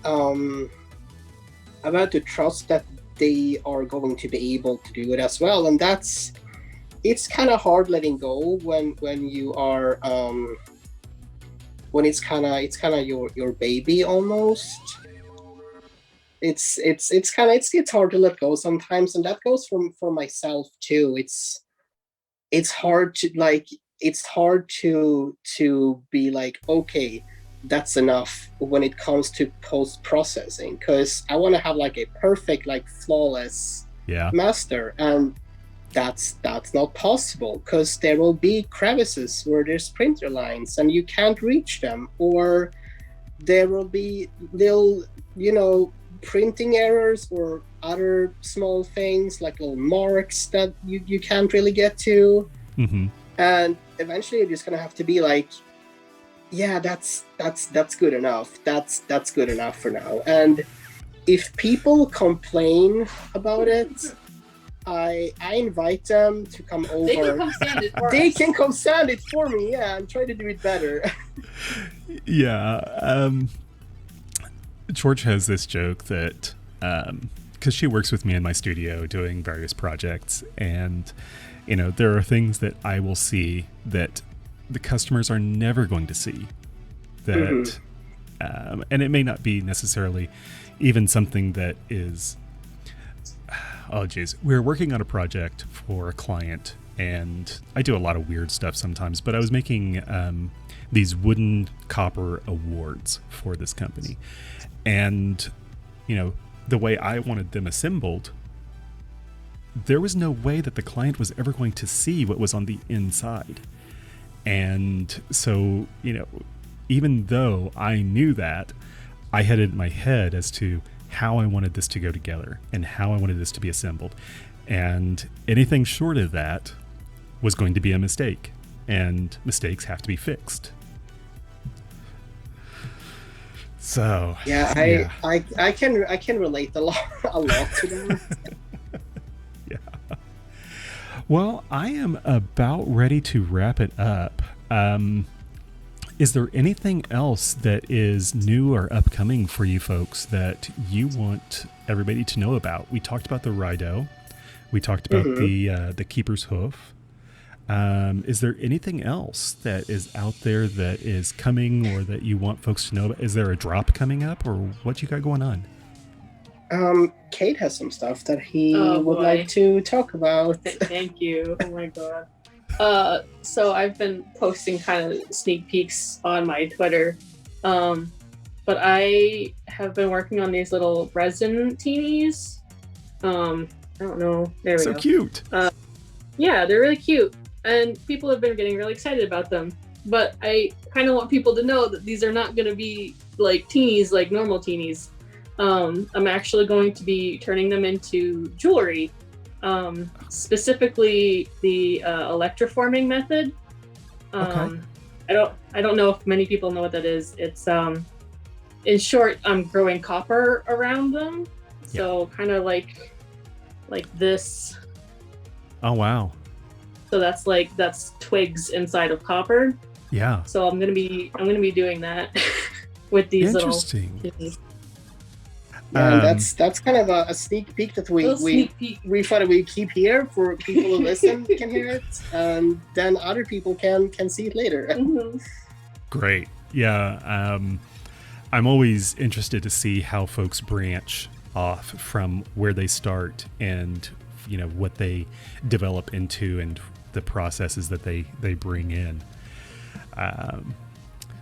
B: I've had to trust that they are going to be able to do it as well, and it's kind of hard letting go when you are when it's kind of your baby almost. It's hard to let go sometimes, and that goes for myself too. It's hard to be like, okay, that's enough when it comes to post processing, because I want to have a perfect flawless master, and that's not possible because there will be crevices where there's printer lines and you can't reach them, or there will be little printing errors or other small things like little marks that you can't really get to. And eventually you're just gonna have to be like, yeah, that's good enough. That's good enough for now. And if people complain about it, I invite them to come over.
C: They can come stand it for
B: They
C: us.
B: can come stand it for me, yeah, and try to do it better.
A: Yeah. George has this joke that, because she works with me in my studio doing various projects, and, there are things that I will see that the customers are never going to see. That, and it may not be necessarily even something that is... Oh, geez. We're working on a project for a client, and I do a lot of weird stuff sometimes, but I was making these wooden copper awards for this company. And, the way I wanted them assembled, there was no way that the client was ever going to see what was on the inside. And so, even though I knew that, I had it in my head as to how I wanted this to go together and how I wanted this to be assembled. And anything short of that was going to be a mistake, and mistakes have to be fixed. So
B: yeah, I can relate a lot to that.
A: Yeah. Well, I am about ready to wrap it up. Is there anything else that is new or upcoming for you folks that you want everybody to know about? We talked about the Rido. We talked about the Keeper's Hoof. Is there anything else that is out there that is coming or that you want folks to know about? Is there a drop coming up, or what you got going on?
B: Cayde has some stuff that he would like to talk about.
C: Thank you. Oh my god. So I've been posting kind of sneak peeks on my Twitter, but I have been working on these little resin teenies. I don't know. There we go.
A: So cute.
C: Yeah, they're really cute, and people have been getting really excited about them. But I kind of want people to know that these are not going to be like teenies, like normal teenies. I'm actually going to be turning them into jewelry. Specifically the electroforming method.
A: Okay.
C: I don't know if many people know what that is. It's in short, I'm growing copper around them. So kind of like this.
A: Oh wow.
C: So that's twigs inside of copper.
A: Yeah.
C: So I'm gonna be doing that with these little
A: Interesting.
B: Yeah, that's kind of a sneak peek that we thought we'd keep here for people who listen can hear it, and then other people can see it later.
A: Great. Yeah. I'm always interested to see how folks branch off from where they start and, what they develop into and the processes that they bring in.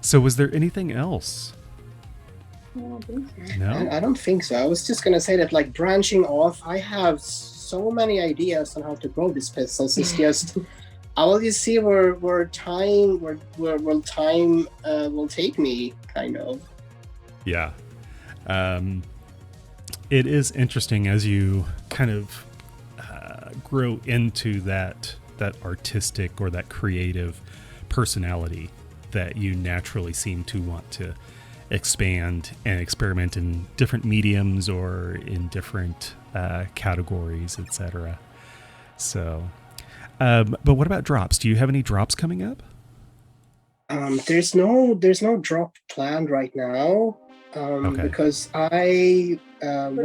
A: So was there anything else?
C: I don't think so.
A: No?
B: I don't think so. I was just gonna say that, like, branching off, I have so many ideas on how to grow this business. It's just I will just see where time will take me, kind of.
A: Yeah. It is interesting as you kind of grow into that artistic or that creative personality that you naturally seem to want to expand and experiment in different mediums or in different categories, etc. So, but what about drops? Do you have any drops coming up?
B: There's no drop planned right now.
A: Okay.
B: Because
C: We're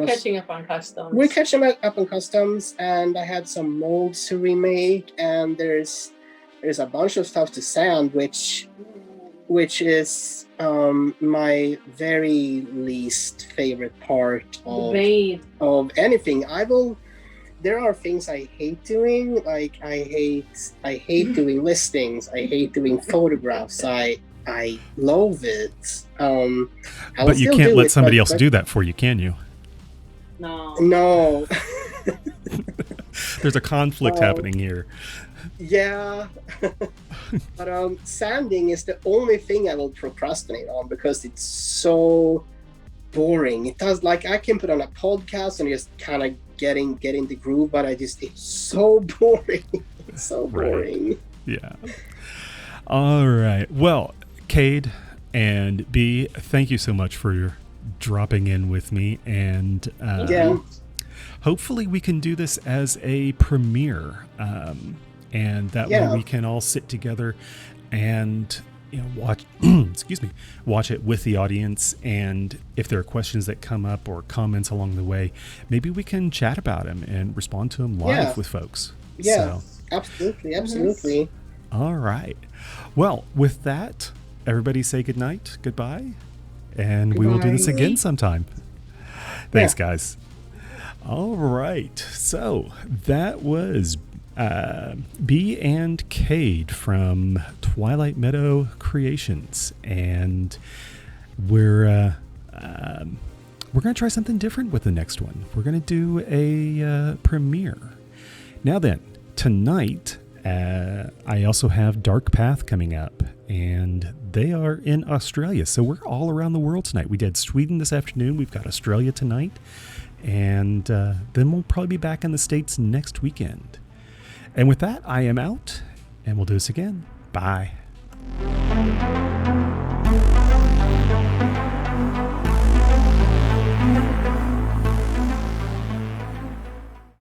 C: catching up on customs.
B: We're catching up on customs, and I had some molds to remake, and there's a bunch of stuff to sand, which is my very least favorite part of anything. There are things I hate doing, like I hate doing listings, I hate doing photographs, I loathe it.
A: But you can't let somebody else do that for you, can you?
B: No.
A: There's a conflict happening here.
B: Yeah. But sanding is the only thing I will procrastinate on because it's so boring. It does, like, I can put on a podcast and just kind of getting the groove, but it's so boring. It's so boring.
A: Right. Yeah. All right. Well, Cayde and B, thank you so much for dropping in with me, and hopefully we can do this as a premiere, and that way we can all sit together and watch watch it with the audience, and if there are questions that come up or comments along the way, maybe we can chat about them and respond to them live with folks.
B: Absolutely.
A: All right. Well, with that, everybody say goodnight, goodbye, and we will do this again sometime. Thanks, guys. All right. So that was B and Cayde from Twilight Meadow Creations, and we're going to try something different with the next one. We're going to do a premiere. Now then, tonight I also have Dark Path coming up, and they are in Australia. So we're all around the world tonight. We did Sweden this afternoon. We've got Australia tonight, and then we'll probably be back in the States next weekend. And with that, I am out, and we'll do this again. Bye.